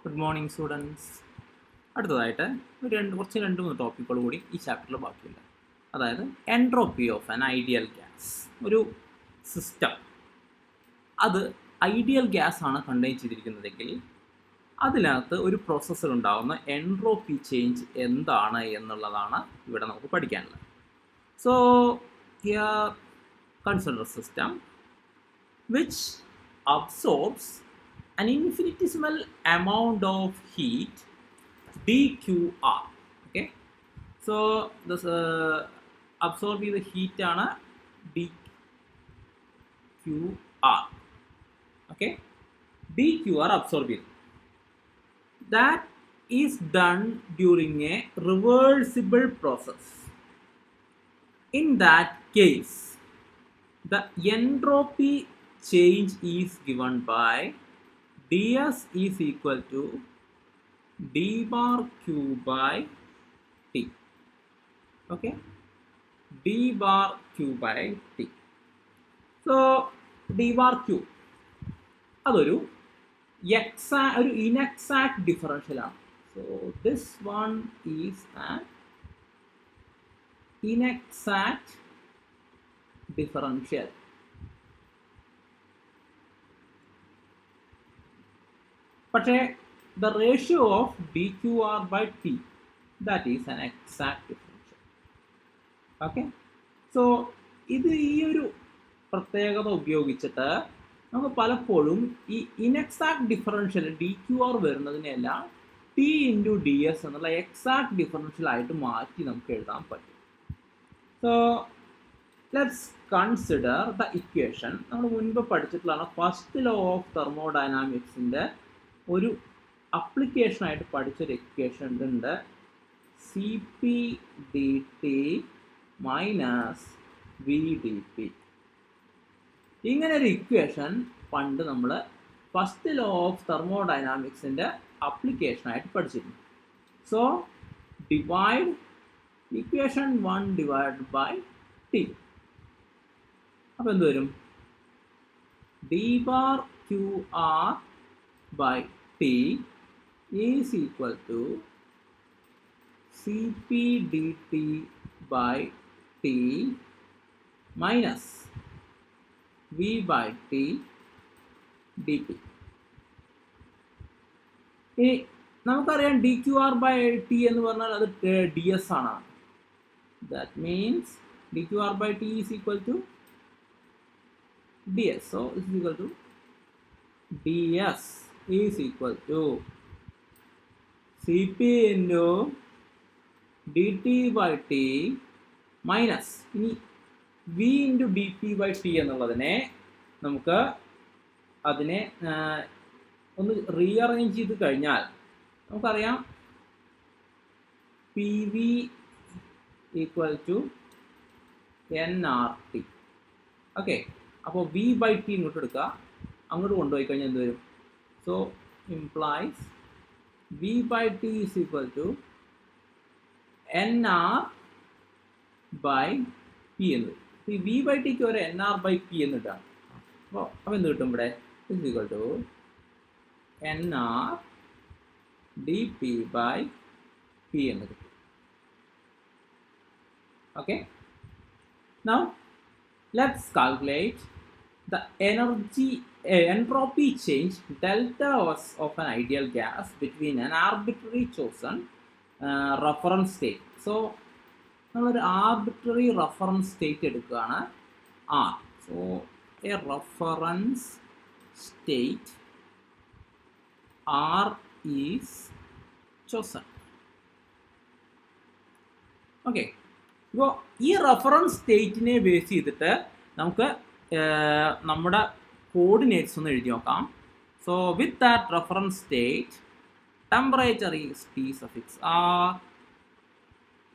Good morning students. അടുത്തതായിട്ട് കുറച്ച് രണ്ട് മൂന്ന് ടോപ്പിക്കുകൾ കൂടി ഈ ചാപ്റ്ററിൽ ബാക്കിയില്ല. അതായത് entropy of an ideal gas. ഒരു സിസ്റ്റം അത് ഐഡിയൽ ഗ്യാസ് ആണ് കണ്ടെയ്ൻ ചെയ്തിരിക്കുന്നതെങ്കിൽ അതിനകത്ത് ഒരു പ്രോസസ്സിൽ ഉണ്ടാകുന്ന എൻട്രോപ്പി ചേഞ്ച് എന്താണ് എന്നുള്ളതാണ് ഇവിടെ നമുക്ക് പഠിക്കാനുള്ളത്. So here consider system which absorbs an infinitesimal amount of heat dqr. Okay, so this absorb the heat ആണ് dqr. Okay, dqr absorb it. That is done during a reversible process. In that case, the entropy change is given by ds is equal to d bar q by t. Okay, d bar q by t. So d bar q അതൊരു ഒരു inexact differential ആണ്. So this one is an inexact differential. പക്ഷേ the ratio of dqr by t, that is an exact differential. Okay, so ഇത് ഈ ഒരു പ്രത്യേകത ഉപയോഗിച്ചിട്ട് നമുക്ക് പലപ്പോഴും ഈ inexact differential D Q R വരുന്നതിനെല്ലാം ടി ഇൻറ്റു ഡി എസ് എന്നുള്ള എക്സാക്ട് ഡിഫറൻഷ്യൽ ആയിട്ട് മാറ്റി നമുക്ക് എഴുതാൻ പറ്റും. So let's consider the equation. നമ്മൾ മുൻപ് പഠിച്ചിട്ടുള്ളതാണ് ഫസ്റ്റ് ലോ ഓഫ് തെർമോഡൈനാമിക്സിൻ്റെ ഒരു അപ്ലിക്കേഷനായിട്ട് പഠിച്ചൊരു ഇക്വേഷൻ ഉണ്ട്. C P D T minus V D P. ഇങ്ങനെ ഒരു ഇക്വേഷൻ പണ്ട് നമ്മൾ ഫസ്റ്റ് ലോ ഓഫ് തെർമോഡൈനാമിക്സിൻ്റെ അപ്ലിക്കേഷനായിട്ട് പഠിച്ചിരുന്നു. So divide equation 1 divide by T. അപ്പോൾ എന്ത് വരും? D bar Q R by t is equal to cp dt by t minus v by t dt. ഇനി നമുക്കറിയാം D Q R by T എന്ന് പറഞ്ഞാൽ അത് ഡി എസ് ആണ്. That means D Q R by T is equal to D S. So is equal to D S is equal to Cp into dt by t minus ഇനി v into dp by t എന്നുള്ളതിനെ നമുക്ക് അതിനെ ഒന്ന് rearrange ചെയ്ത് കഴിഞ്ഞാൽ നമുക്കറിയാം P V equal to N R T. Okay, അപ്പോൾ V by T ഇങ്ങോട്ട് എടുക്കുക, അങ്ങോട്ട് കൊണ്ടുപോയി കഴിഞ്ഞാൽ എന്ത് വരും? So implies v by t is equal to nr by p എന്ന്. ഈ v by t ക്ക് ഒരു nr by p എന്ന് കിട്ടാം. അപ്പോൾ എന്ത് കിട്ടും ഇവിടെ? is equal to nr dp by p എന്ന് കിട്ടും. Okay, now let's calculate the entropy change delta of an ideal gas between an arbitrary chosen reference state. So നമ്മളൊരു arbitrary reference state എടുക്കുകയാണ് R. So a reference state R is chosen. Okay, ഇപ്പോൾ ഈ reference സ്റ്റേറ്റിനെ base ചെയ്തിട്ട് നമുക്ക് നമ്മുടെ coordinates ഒന്ന് എഴുതി നോക്കാം. So with that reference state temperature is T suffix R,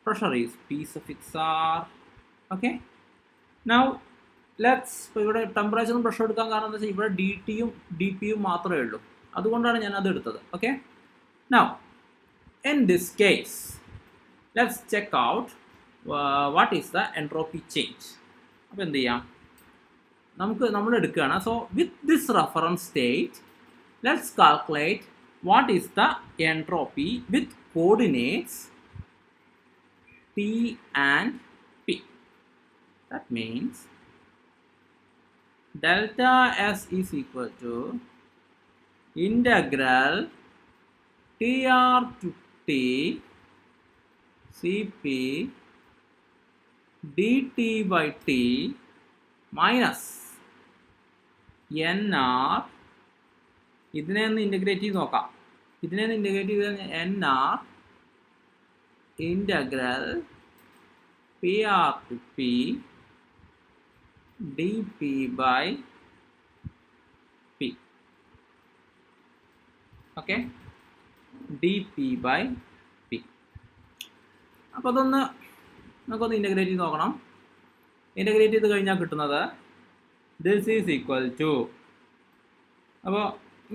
pressure is P suffix R. Okay, now let's ഇപ്പോൾ ഇവിടെ ടെമ്പറേച്ചറും പ്രഷർ എടുക്കാൻ കാരണം എന്താ വെച്ചാൽ ഇവിടെ ഡി ടിയും ഡി പിയും മാത്രമേ ഉള്ളൂ, അതുകൊണ്ടാണ് ഞാൻ അത് എടുത്തത്. Okay, now in this case let's check out what is the entropy change. അപ്പോൾ എന്ത് ചെയ്യാം? നമ്മൾ എടുക്കുകയാണ്. So with this reference state let's calculate what is the entropy with coordinates T and P. That means delta S is equal to integral Tr to T Cp dt by T minus nr. ഇതിനെ ഒന്ന് integrate ചെയ്ത് നോക്കാം. ഇതിനെ ഒന്ന് integrate ചെയ്ത് nr integral Pr to P dP by P. Okay, dP by P. അപ്പോൾ അതൊന്ന് നമുക്കൊന്ന് ഇൻ്റഗ്രേറ്റ് ചെയ്ത് നോക്കണം. ഇൻ്റഗ്രേറ്റ് ചെയ്ത് കഴിഞ്ഞാൽ കിട്ടുന്നത് ദിസ് ഈസ് ഈക്വൽ ടു, അപ്പോൾ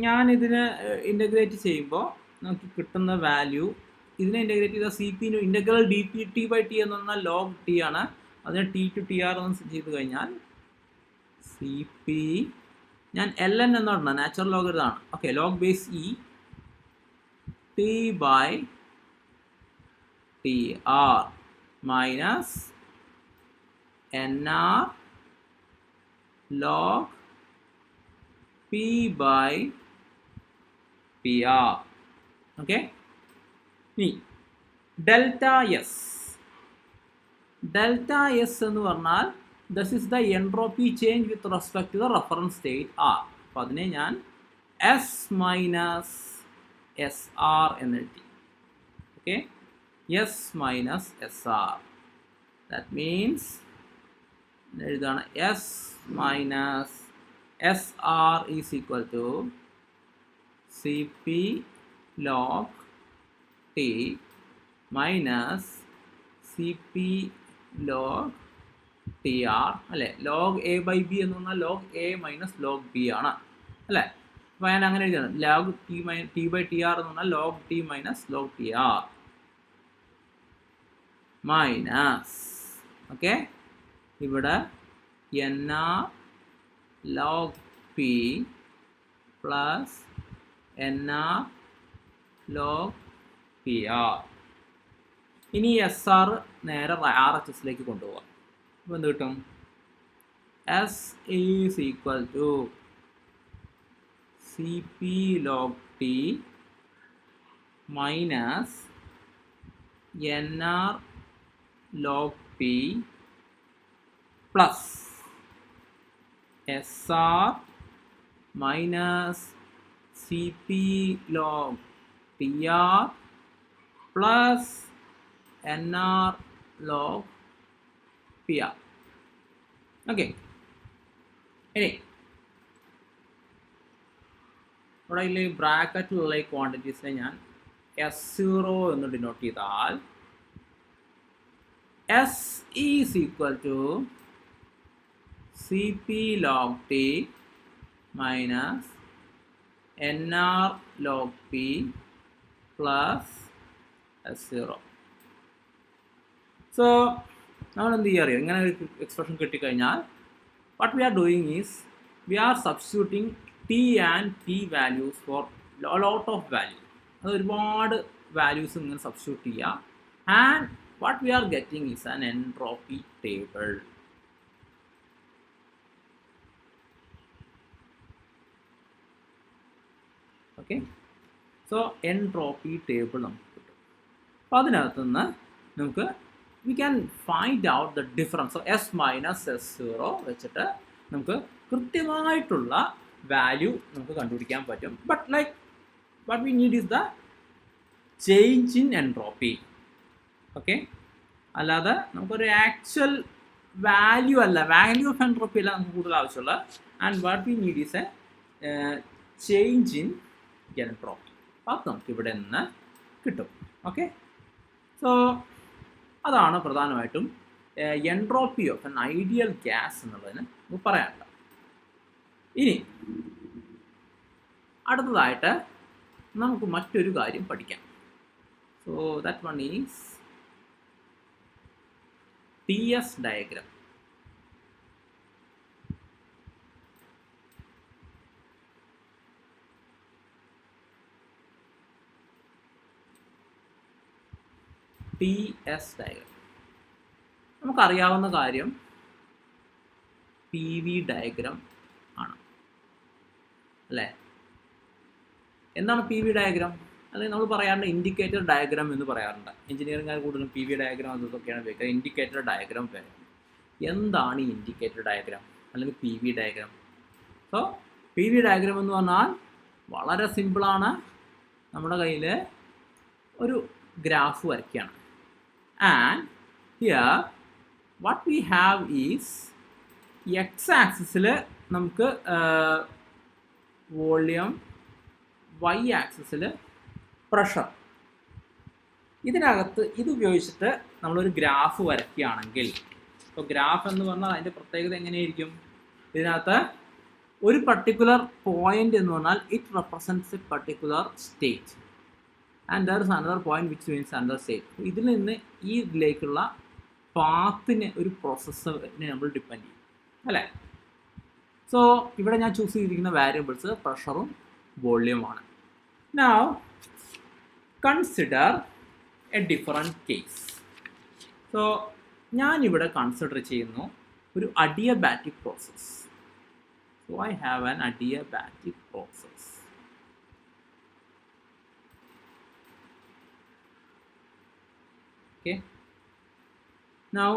ഞാനിതിനെ ഇൻ്റഗ്രേറ്റ് ചെയ്യുമ്പോൾ നമുക്ക് കിട്ടുന്ന വാല്യൂ, ഇതിനെ ഇൻ്റഗ്രേറ്റ് ചെയ്ത C P integral D P T by T എന്ന് പറഞ്ഞാൽ ലോഗ് ടി ആണ്. അതിനെ ടി ടു ടി ആർ എന്ന് ചെയ്ത് കഴിഞ്ഞാൽ സി പി, ഞാൻ എൽ എൻ എന്ന് പറഞ്ഞാൽ നാച്ചുറൽ ലോഗ് ഇതാണ്. Okay, log base E T by T R minus N R log P by P R. Okay, ഇനി ഡെൽറ്റ എസ്. ഡെൽറ്റ എസ് എന്ന് പറഞ്ഞാൽ this is the entropy change with respect to the reference state R. അപ്പോൾ അതിനെ ഞാൻ S minus S R എന്ന് എഴുതി. Okay, S minus S R. That means എഴുതാണ് S minus S R is equal to C P log T minus C P log T R അല്ലേ. Log A by B എന്ന് പറഞ്ഞാൽ log A minus log B ആണ് അല്ലേ. അപ്പോൾ ഞാൻ അങ്ങനെ എഴുതിയാണ് log T by T R എന്ന് പറഞ്ഞാൽ log T minus log T R minus, okay, ഇവിടെ N R log P plus N R log P R. ഇനി എസ് ആർ നേരെ ആർ എച്ച് എസിലേക്ക് കൊണ്ടുപോകാം. അപ്പോൾ എന്ത് കിട്ടും? S is equal to C P log T minus N R log P plus S R minus C P log T R plus N R log P R. Okay, ഇനി ഇവിടെ ഈ ബ്രാക്കറ്റിലുള്ള ഈ ക്വാണ്ടിറ്റീസിനെ ഞാൻ S0 എന്ന് ഡിനോട്ട് ചെയ്താൽ S is equal to C P log T minus N R log P plus S0. So നമ്മൾ എന്ത് ചെയ്യുക അറിയാം, ഇങ്ങനെ ഒരു എക്സ്പ്രഷൻ കിട്ടിക്കഴിഞ്ഞാൽ what we are doing is we are substituting T and P values for lot of value. അത് ഒരുപാട് values ഇങ്ങനെ സബ്സ്റ്റിറ്റ്യൂട്ട് ചെയ്യുക. And what we are getting is an entropy table. Okay, so entropy table നമുക്ക് കിട്ടും. അപ്പോൾ അതിനകത്ത് നിന്ന് നമുക്ക് we can find out the difference. So S minus S0 വെച്ചിട്ട് നമുക്ക് കൃത്യമായിട്ടുള്ള വാല്യൂ നമുക്ക് കണ്ടുപിടിക്കാൻ പറ്റും. But like what we need is the change in entropy. Okay, അല്ലാതെ നമുക്കൊരു ആക്ച്വൽ വാല്യൂ അല്ല, വാല്യൂ ഓഫ് എൻട്രോപ്പി അല്ല നമുക്ക് കൂടുതൽ ആവശ്യമുള്ള. And what we need is A change in entropy. അത് നമുക്ക് ഇവിടെ നിന്ന് കിട്ടും. ഓക്കെ, സോ അതാണ് പ്രധാനമായിട്ടും entropy of N ideal gas എന്നുള്ളതിന് നമുക്ക് പറയാനുള്ളത്. ഇനി അടുത്തതായിട്ട് നമുക്ക് മറ്റൊരു കാര്യം പഠിക്കാം. So that one is T S diagram. T S diagram. നമുക്കറിയാവുന്ന കാര്യം പി വി ഡയഗ്രം ആണ് അല്ലേ? എന്താണ് പി വി ഡയഗ്രം? അല്ലെങ്കിൽ നമ്മൾ പറയാറുണ്ട് ഇൻഡിക്കേറ്റർ ഡയഗ്രാം എന്ന് പറയാറുണ്ട്. എഞ്ചിനീയറിംഗുകാർ കൂടുതലും പി വി ഡയഗ്രാം അതൊക്കെയാണ് ഉപയോഗിക്കുക. ഇൻഡിക്കേറ്റർ ഡയഗ്രാം പറയാം. എന്താണ് ഈ ഇൻഡിക്കേറ്റർ ഡയഗ്രാം അല്ലെങ്കിൽ P V diagram? So P V diagram എന്ന് പറഞ്ഞാൽ വളരെ സിമ്പിളാണ്. നമ്മുടെ കയ്യിൽ ഒരു ഗ്രാഫ് വരയ്ക്കുകയാണ്. And here what we have is X ആക്സിസിൽ നമുക്ക് വോള്യം, വൈ ആക്സിസിൽ പ്രഷർ. ഇതിനകത്ത് ഇത് ഉപയോഗിച്ചിട്ട് നമ്മളൊരു ഗ്രാഫ് വരയ്ക്കുകയാണെങ്കിൽ, ഇപ്പോൾ ഗ്രാഫ് എന്ന് പറഞ്ഞാൽ അതിൻ്റെ പ്രത്യേകത എങ്ങനെയായിരിക്കും? ഇതിനകത്ത് ഒരു പർട്ടിക്കുലർ പോയിന്റ് എന്ന് പറഞ്ഞാൽ it represents A particular state and there is another point which means another state. ഇതിൽ നിന്ന് ഈ ഇതിലേക്കുള്ള പാത്തിന് ഒരു പ്രോസസ്സിനെ നമ്മൾ ഡിപ്പെൻഡ് ചെയ്യും അല്ലേ? സോ ഇവിടെ ഞാൻ ചൂസ് ചെയ്തിരിക്കുന്ന വാരിയബിൾസ് പ്രഷറും വോള്യവുമാണ്. Now consider a different case. So ഞാനിവിടെ കൺസിഡർ ചെയ്യുന്നു ഒരു adiabatic process. So I have an adiabatic process. Okay. Now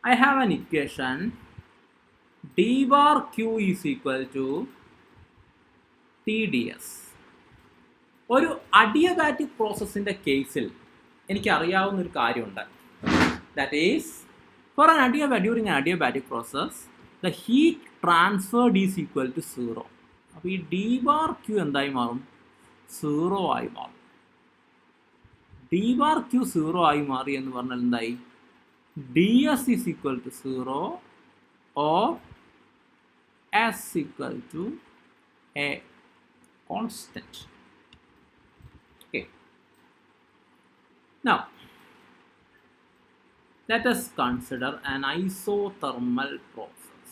I have an equation d bar q is equal to TdS. ഒരു adiabatic പ്രോസസ്സിൻ്റെ കേസിൽ എനിക്കറിയാവുന്ന ഒരു കാര്യമുണ്ട്. That is, for an during an adiabatic process, the heat transferred is equal to 0. അപ്പോൾ ഈ D bar Q എന്തായി മാറും? 0 ആയി മാറും. ഡി ബാർ ക്യൂ 0 ആയി മാറി എന്ന് പറഞ്ഞാൽ എന്തായി? D S is equal to 0 or S equal to a constant. Okay. Now let us consider an isothermal process.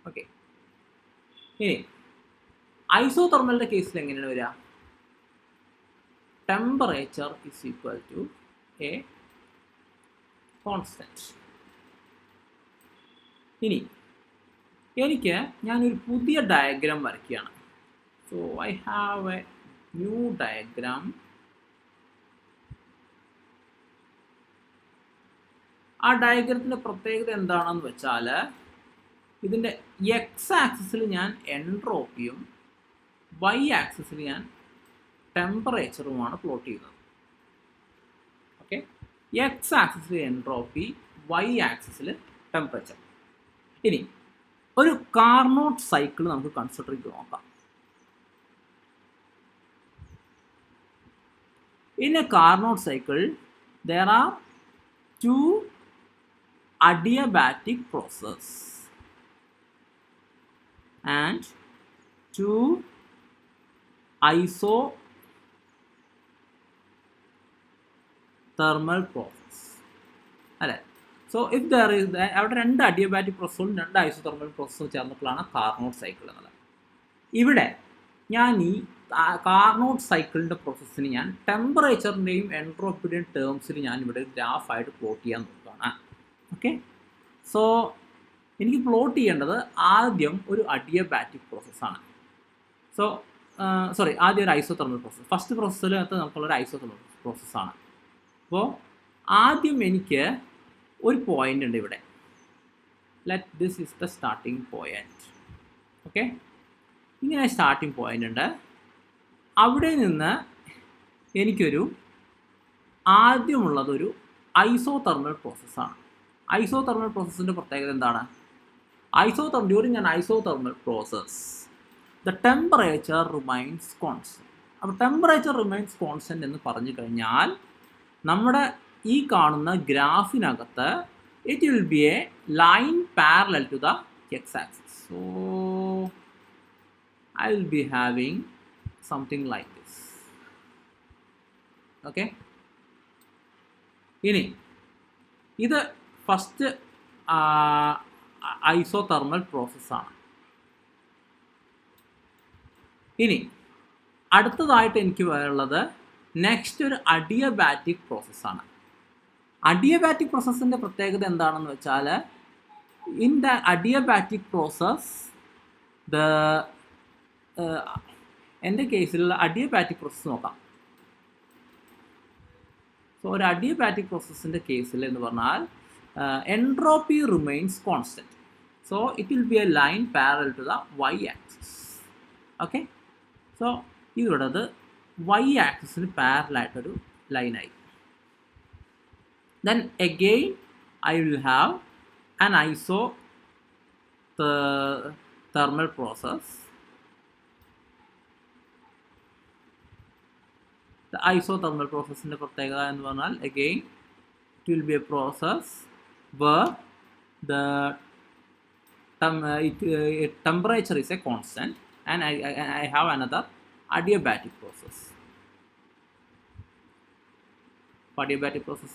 Okay. ഇനി ഐസോതെർമലിൻ്റെ കേസിൽ എങ്ങനെയാണ് വരിക? Temperature is equal to a constant. ഇനി എനിക്ക് ഞാനൊരു പുതിയ ഡയഗ്രാം വരയ്ക്കുകയാണ്. So I have a new diagram. ആ ഡയഗ്രത്തിൻ്റെ പ്രത്യേകത എന്താണെന്ന് വെച്ചാൽ ഇതിൻ്റെ എക്സ് ആക്സിസിൽ ഞാൻ എൻട്രോപ്പിയും വൈ ആക്സിസിൽ ഞാൻ ടെമ്പറേച്ചറുമാണ് പ്ലോട്ട് ചെയ്യുന്നത്. ഓക്കെ. എക്സ് ആക്സിസിൽ എൻട്രോപ്പി, വൈ ആക്സിസിൽ ടെമ്പറേച്ചർ. ഇനി ഒരു കാർനോട്ട് സൈക്കിൾ നമുക്ക് കൺസിഡർ ചെയ്ത് നോക്കാം. In a Carnot cycle, there are two adiabatic processes and two isothermal processes. അല്ലേ? സോ ഇഫ് ദർ ഇസ് അവിടെ രണ്ട് അഡിയബാറ്റിക് പ്രോസസ്സും രണ്ട് ഐസോതെർമൽ പ്രോസസ്സും ചേർന്നിട്ടുള്ളതാണ് കാർനോട്ട് സൈക്കിൾ എന്നുള്ളത്. ഇവിടെ ഞാൻ ഈ കാർനോട്ട് സൈക്കിളിൻ്റെ പ്രോസസ്സിന് ഞാൻ ടെമ്പറേച്ചറിൻ്റെയും എൻട്രോപ്പിയുടെയും ടേംസിൽ ഞാൻ ഇവിടെ ഗ്രാഫായിട്ട് പ്ലോട്ട് ചെയ്യാൻ നോക്കുകയാണ്. ഓക്കെ. സോ എനിക്ക് പ്ലോട്ട് ചെയ്യേണ്ടത് ആദ്യം ഒരു അഡിയബാറ്റിക് പ്രോസസ്സാണ്. സോ ആദ്യം ഒരു ഐസോതെർമൽ പ്രോസസ്സ്. ഫസ്റ്റ് പ്രോസസ്സിനകത്ത് നമുക്കുള്ളൊരു ഐസോതെർമൽ പ്രോസസ്സാണ്. അപ്പോൾ ആദ്യം എനിക്ക് ഒരു പോയിൻ്റ് ഉണ്ട് ഇവിടെ. Let this is the starting point. Okay. ഇങ്ങനെ സ്റ്റാർട്ടിംഗ് പോയിൻ്റ് ഉണ്ട്. അവിടെ നിന്ന് എനിക്കൊരു ആദ്യമുള്ളതൊരു ഐസോതെർമൽ പ്രോസസ്സാണ്. ഐസോതെർമൽ പ്രോസസ്സിൻ്റെ പ്രത്യേകത എന്താണ്? During an isothermal process the temperature remains constant. അപ്പോൾ ടെമ്പറേച്ചർ റിമൈൻസ് കോൺസ്റ്റൻറ്റ് എന്ന് പറഞ്ഞു കഴിഞ്ഞാൽ നമ്മുടെ ഈ കാണുന്ന ഗ്രാഫിനകത്ത് it will be a line parallel to the X axis. So I will be having something like this. Okay. ഇനി ഇത് ഫസ്റ്റ് ഐസോതെർമൽ പ്രോസസ്സാണ്. ഇനി അടുത്തതായിട്ട് എനിക്ക് പറയാനുള്ളത് നെക്സ്റ്റ് ഒരു അഡിയബാറ്റിക് പ്രോസസ്സാണ്. അഡിയബാറ്റിക് പ്രോസസ്സിൻ്റെ പ്രത്യേകത എന്താണെന്ന് വെച്ചാൽ, ഇൻ ദ അഡിയബാറ്റിക് പ്രോസസ് എൻ്റെ കേസിലുള്ള അഡിയബാറ്റിക് പ്രോസസ്സ് നോക്കാം. സോ ഒരു അഡിയബാറ്റിക് പ്രോസസ്സിൻ്റെ കേസിൽ എന്ന് പറഞ്ഞാൽ entropy remains constant. So it will be a line parallel to the Y axis. Okay, so ഇവിടെ അത് വൈ ആക്സിസിന് പാരലായിട്ടൊരു ലൈനായി. Then again I will have an isothermal process. The isothermal process in the പ്രത്യേകത എന്ന് പറഞ്ഞാൽ, again it will be a process where the temperature is a constant, and I have another adiabatic process. Adiabatic process,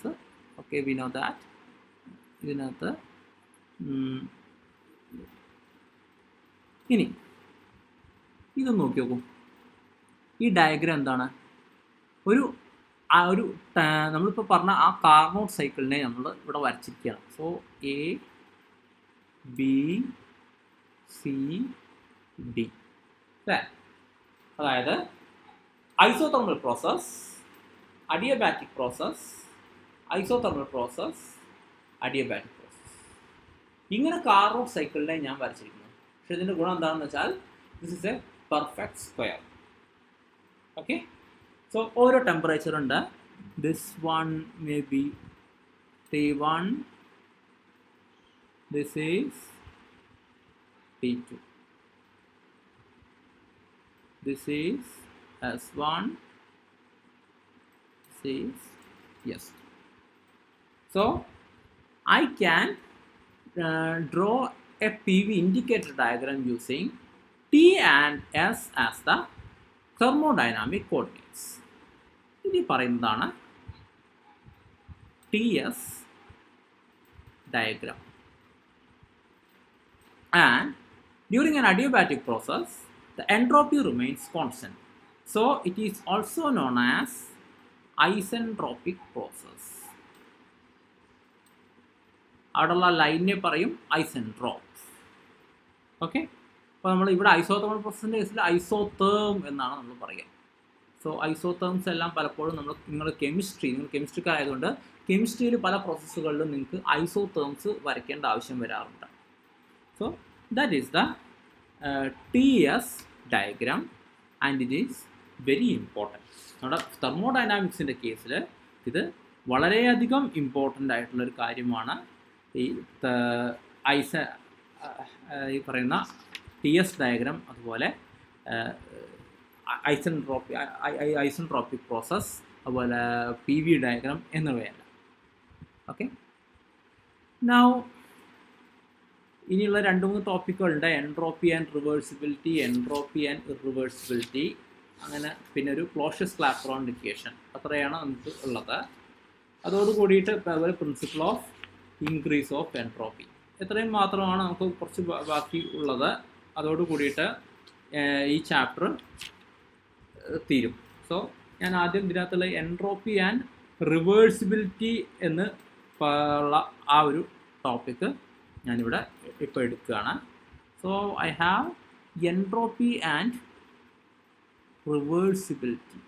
okay, we know that. ഇതിനകത്ത് ഇനി ഇത് നോക്കി നോക്കൂ. ഈ diagram എന്താണ്? ഒരു നമ്മളിപ്പോൾ പറഞ്ഞ ആ കാർനോട്ട് സൈക്കിളിനെ നമ്മൾ ഇവിടെ വരച്ചിരിക്കുകയാണ്. So A B C D, അതായത് isothermal process, adiabatic process, isothermal process, adiabatic process. ഇങ്ങനെ കാർനോട്ട് സൈക്കിളിനെ ഞാൻ വരച്ചിരിക്കുന്നു. പക്ഷെ ഇതിൻ്റെ ഗുണം എന്താണെന്ന് വെച്ചാൽ, this is a perfect square. Okay, so ഓരോ ടെമ്പറേച്ചർ ഉണ്ട്. This one may be T1, this is T2, this is S1, this is S2. So I can draw a PV indicator diagram using T and S as the thermodynamic coordinates. ഇനി പറയുന്നതാണ് TS diagram. And during an adiabatic process, the entropy remains constant. So it is also known as isentropic process. അവിടെയുള്ള ലൈനിനെ പറയും ഐസെൻട്രോപ്സ്. Okay, അപ്പോൾ നമ്മൾ ഇവിടെ isothermal പ്രോസസ്സിൻ്റെ കേസിൽ ഐസോതേം എന്നാണ് നമ്മൾ പറയുക. സോ ഐസോതേംസ് എല്ലാം പലപ്പോഴും നിങ്ങൾ കെമിസ്ട്രിക്കായതുകൊണ്ട് കെമിസ്ട്രിയിൽ പല പ്രോസസ്സുകളിലും നിങ്ങൾക്ക് ഐസോതേംസ് വരയ്ക്കേണ്ട ആവശ്യം വരാറുണ്ട്. So that is the TS diagram, and it is very important. നമ്മുടെ തെർമോഡൈനാമിക്സിൻ്റെ കേസിൽ ഇത് വളരെയധികം ഇമ്പോർട്ടൻ്റ് ആയിട്ടുള്ളൊരു കാര്യമാണ്. ഈ പറയുന്ന TS ഡയഗ്രാം, അതുപോലെ ഐസെൻട്രോപ്പിക് പ്രോസസ്, അതുപോലെ PV ഡയഗ്രാം എന്നിവയല്ല. ഓക്കെ, നൗ ഇനിയുള്ള 2-3 ടോപ്പിക്കുകളുണ്ട്. Entropy and reversibility, entropy and irreversibility, അങ്ങനെ പിന്നെ ഒരു ക്ലോഷ്യസ് ക്ലാപെറോൺ ഇക്വേഷൻ. അത്രയാണ് നമുക്ക് ഉള്ളത്. അതോട് കൂടിയിട്ട് principle of increase of entropy, ഇത്രയും മാത്രമാണ് നമുക്ക് കുറച്ച് ബാക്കി ഉള്ളത്. അതോട് കൂടിയിട്ട് ഈ ചാപ്റ്റർ തീരും. സോ ഞാൻ ആദ്യം ഇതിനകത്തുള്ള എൻട്രോപ്പി ആൻഡ് റിവേഴ്സിബിലിറ്റി എന്ന് ഉള്ള ആ ഒരു ടോപ്പിക്ക് ഞാനിവിടെ ഇപ്പോൾ എടുക്കുകയാണ്. So I have entropy and reversibility.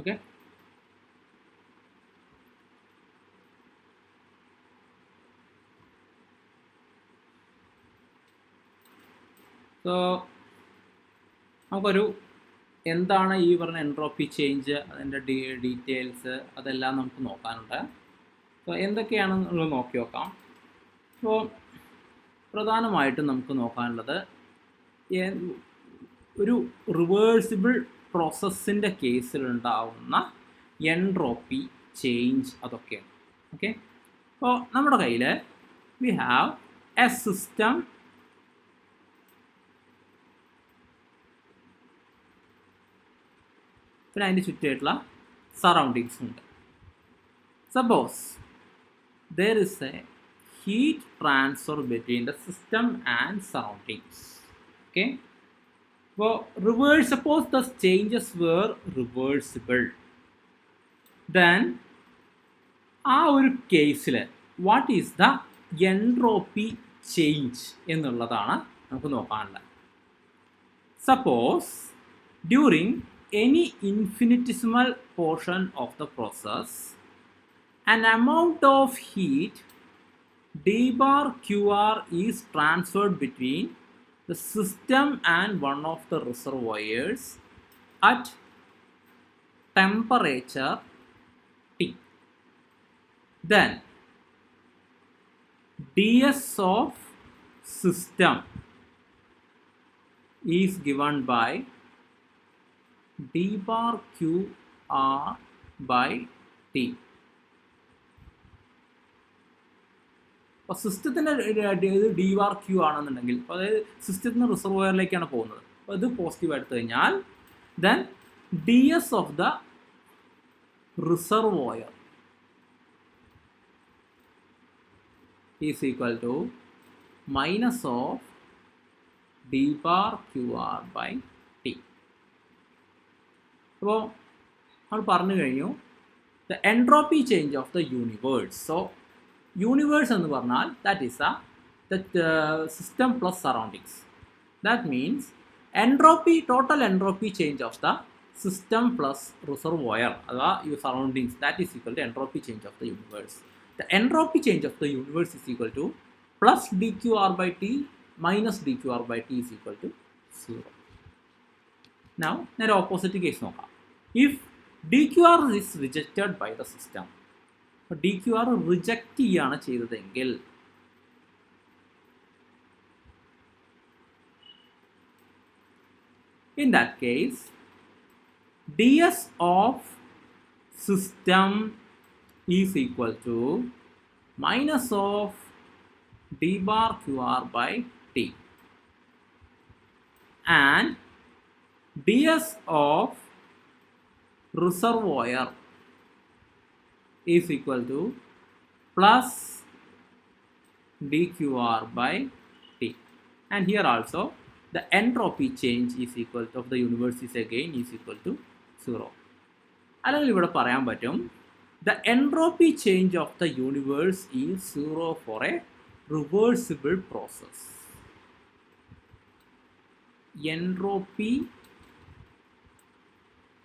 Okay, so നമുക്കൊരു എന്താണ് ഈ പറഞ്ഞ എൻട്രോപ്പി ചേഞ്ച്, അതിൻ്റെ ഡീറ്റെയിൽസ് അതെല്ലാം നമുക്ക് നോക്കാനുണ്ട്. സോ എന്തൊക്കെയാണെന്നുള്ളത് നോക്കി നോക്കാം. അപ്പോൾ പ്രധാനമായിട്ടും നമുക്ക് നോക്കാനുള്ളത് ഒരു റിവേഴ്സിബിൾ പ്രോസസ്സിൻ്റെ കേസിലുണ്ടാവുന്ന എൻട്രോപ്പി ചേഞ്ച് അതൊക്കെയാണ്. ഓക്കെ, അപ്പോൾ നമ്മുടെ കയ്യിൽ വി ഹാവ് എ സിസ്റ്റം പിന്നെ അതിൻ്റെ ചുറ്റുമായിട്ടുള്ള സറൗണ്ടിങ്സും ഉണ്ട്. Suppose there is a heat transfer between the system and surroundings. Okay, well, suppose the changes were reversible, then ആ ഒരു കേസിൽ what is the entropy change എന്നുള്ളതാണ് നമുക്ക് നോക്കാനുള്ളത്. Suppose during any infinitesimal portion of the process, an amount of heat d bar qr is transferred between the system and one of the reservoirs at temperature T. Then ds of system is given by d bar qr by T. അപ്പോൾ സിസ്റ്റത്തിൻ്റെ D bar Q ആണെന്നുണ്ടെങ്കിൽ, അപ്പോൾ അതായത് സിസ്റ്റത്തിന് റിസർവോയറിലേക്കാണ് പോകുന്നത്, അപ്പോൾ ഇത് positive എടുത്തു കഴിഞ്ഞാൽ then D S of the reservoir is equal to minus of D bar Q R by T. അപ്പോൾ നമ്മൾ പറഞ്ഞു കഴിഞ്ഞു the entropy change of the universe. So universe എന്ന് പറഞ്ഞാൽ that is system plus surroundings. That means entropy, total entropy change of the system plus reservoir അഥവാ യു surroundings, that is equal to entropy change of the universe. The entropy change of the universe is equal to plus D Q R by T minus D Q R by T is equal to 0. Now നേരെ opposite case നോക്കാം. If D Q R is rejected by the system, അപ്പോൾ D Q R reject ചെയ്യുകയാണ് ചെയ്തതെങ്കിൽ in that case ds of system is equal to minus of d bar qr by t, and ds of reservoir is equal to plus dqr by t, and here also the entropy change is equal to of the universe is again is equal to 0. അല്ലെങ്കിൽ ഇവിടെ പറയാൻ പറ്റും the entropy change of the universe is 0 for a reversible process. Entropy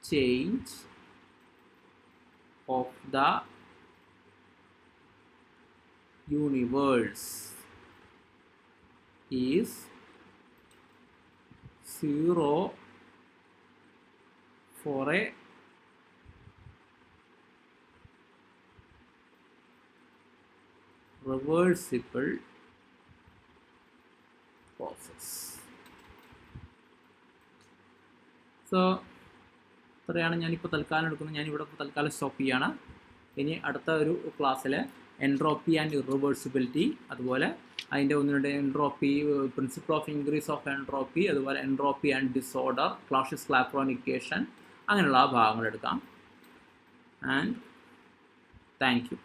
change of the universe is 0 for a reversible process. So ഇത്രയാണ് ഞാനിപ്പോൾ തൽക്കാലം എടുക്കുന്നത്. ഞാനിവിടെ തൽക്കാലം സ്റ്റോപ്പ് ചെയ്യാണ്. ഇനി അടുത്ത ഒരു ക്ലാസ്സിൽ എൻട്രോപ്പി ആൻഡ് ഇറിവേഴ്സിബിലിറ്റി, അതുപോലെ അതിൻ്റെ ഒന്ന് രണ്ട് entropy, principle of increase of entropy, അതുപോലെ എൻട്രോപ്പി ആൻഡ് ഡിസോർഡർ, ക്ലാസിയസ്-ക്ലാപെറോൺ ഇക്വേഷൻ, അങ്ങനെയുള്ള ഭാഗങ്ങൾ എടുക്കാം. And thank you.